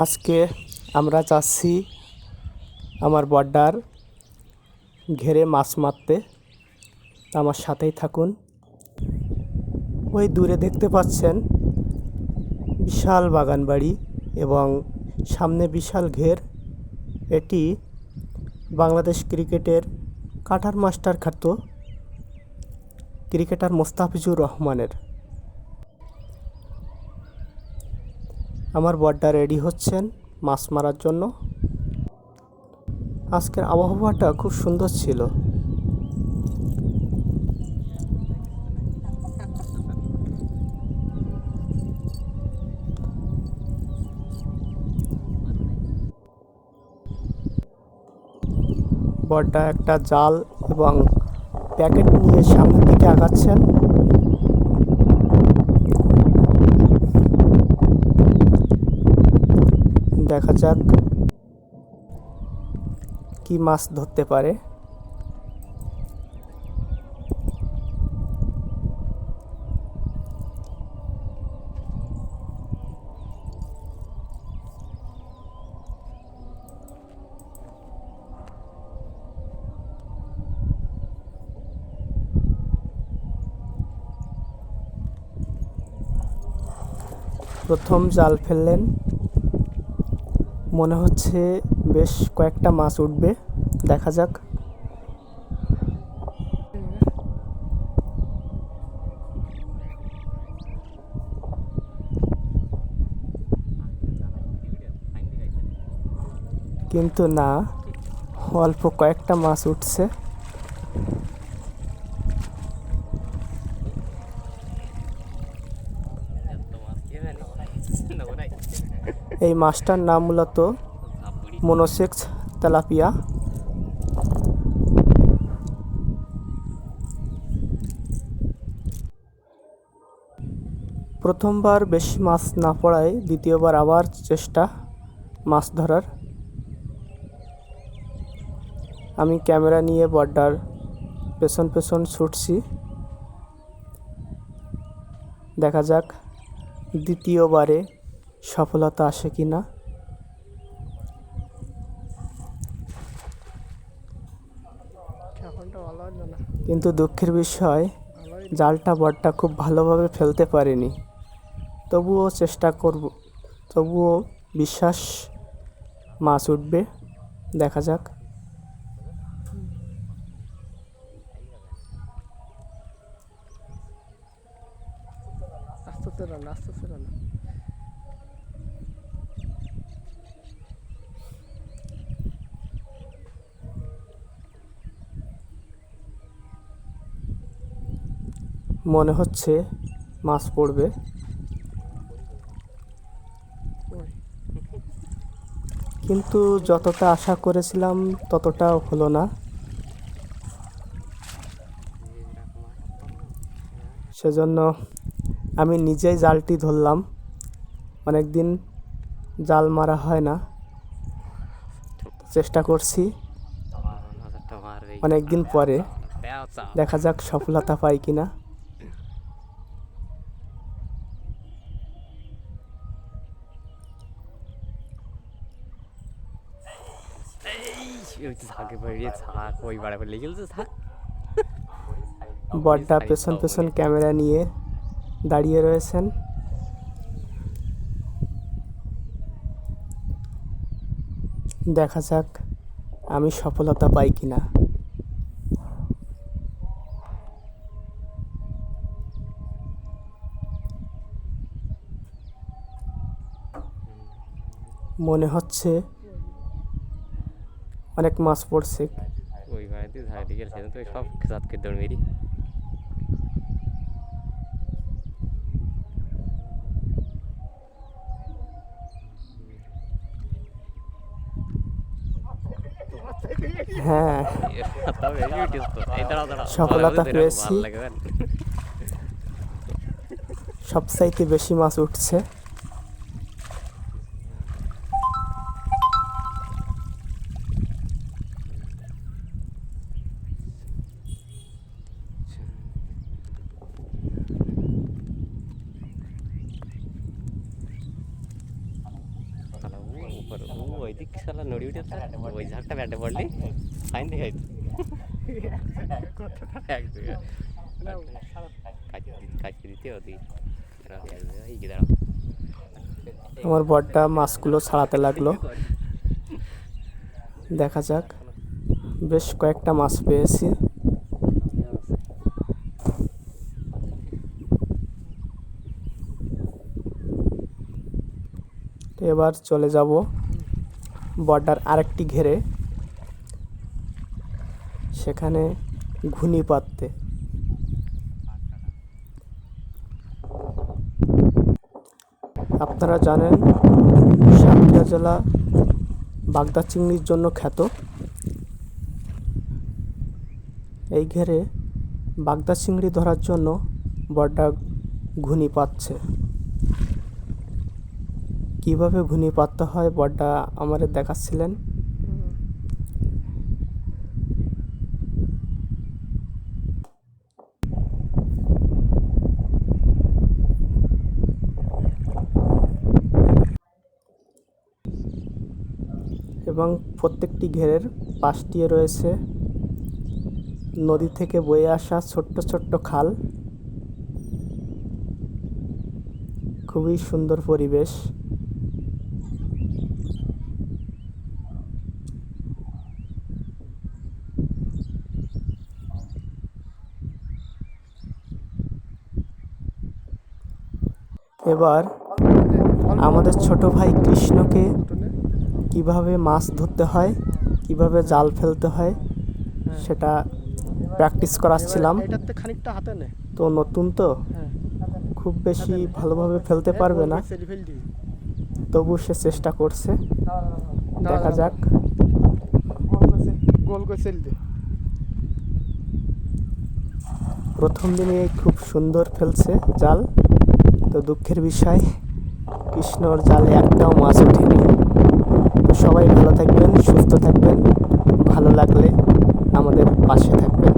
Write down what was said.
আজকে আমরা যাচ্ছি আমার বর্ডার ঘেরে মাছ মারতে। আমার সাথেই থাকুন। ওই দূরে দেখতে পাচ্ছেন বিশাল বাগান বাড়ি এবং সামনে বিশাল ঘের। এটি বাংলাদেশ ক্রিকেটের কাটার মাস্টার খ্যাত ক্রিকেটার মোস্তাফিজুর রহমানের। আমার বর্ডার রেডি হচ্ছেন মাছ মারার জন্য। আজকের আবহাওয়াটা খুব সুন্দর ছিল। বড়টা একটা জাল এবং প্যাকেট নিয়ে সামনের দিকে আগাচ্ছেন। দেখা যাক কি মাছ ধরতে পারে। প্রথম জাল ফেললেন, মনে হচ্ছে বেশ কয়েকটা মাছ উঠবে। দেখা যাক। কিন্তু না, অল্প কয়েকটা মাছ উঠছে। এই মাছটার নাম মূলত মনোসেক্স তেলাপিয়া। প্রথমবার বেশি মাছ না পড়ায় দ্বিতীয়বার আবার চেষ্টা মাছ ধরার। আমি ক্যামেরা নিয়ে বর্ডার পেছন পেছন ছুটছি। দেখা যাক দ্বিতীয়বারে সফলতা আসে কিনা। কিন্তু দুঃখের বিষয়, জালটা বড়টা খুব ভালোভাবে ফেলতে পারিনি। তবুও চেষ্টা করব, তবুও বিশ্বাস মাছ উঠবে। দেখা যাক। মনে হচ্ছে মাছ পড়বে, কিন্তু যতটা আশা করেছিলাম ততটাও হলো না। সেজন্য আমি নিজেই জালটি ধরলাম। অনেকদিন জাল মারা হয় না, চেষ্টা করছি অনেকদিন পরে। দেখা যাক সফলতা পাই কিনা। বড়টা পেছন পেছন ক্যামেরা নিয়ে দাঁড়িয়ে রয়েছেন। দেখা যাক আমি সফলতা পাই কিনা। মনে হচ্ছে অনেক মাছ পড়ছে। হ্যাঁ, সফলতা পেয়েছি। সবচাইতে বেশি মাছ উঠছে। ওই দিক শালা নড়ি উঠে ওই ঝাড়টা ব্যাটে পড়লি ফাইন দেখে কাটতে দিতে ওদিকে দাঁড়া আমার বড়টা মাছগুলো ছাড়াতে লাগলো। দেখা যাক, বেশ কয়েকটা মাছ পেয়েছি। এবার চলে যাব বর্ডার আরেকটি ঘেরে, সেখানে ঘুনি পাততে। আপনারা জানেন সাতক্ষীরা জেলা বাগদা চিংড়ির জন্য খ্যাত। এই ঘেরে বাগদা চিংড়ি ধরার জন্য বড়টা ঘুনি পাতছে। কিভাবে ঘুনি পাততে হয় বড়টা আমাদের দেখাচ্ছিলেন। এবং প্রত্যেকটি ঘেরের পাশ দিয়ে রয়েছে নদী থেকে বয়ে আসা ছোট্ট ছোট্ট খাল। খুবই সুন্দর পরিবেশ। এবার আমাদের ছোট ভাই কৃষ্ণকে কিভাবে মাছ ধরতে হয়, কিভাবে জাল ফেলতে হয় সেটা প্র্যাকটিস করাচ্ছিলাম। এটাতে খানিকটা হাতে নে। তো নতুন তো খুব বেশি ভালোভাবে ফেলতে পারবে না, তবু সে চেষ্টা করছে। দেখা যাক। গোল করে সেল দে। প্রথম দিনে খুব সুন্দর ফেলছে জাল, তো দুঃখের বিষয় কৃষ্ণর জালে একটাও মাছ ওঠেনি। তো সবাই ভালো থাকবেন, সুস্থ থাকবেন। ভালো লাগলে আমাদের পাশে থাকবেন।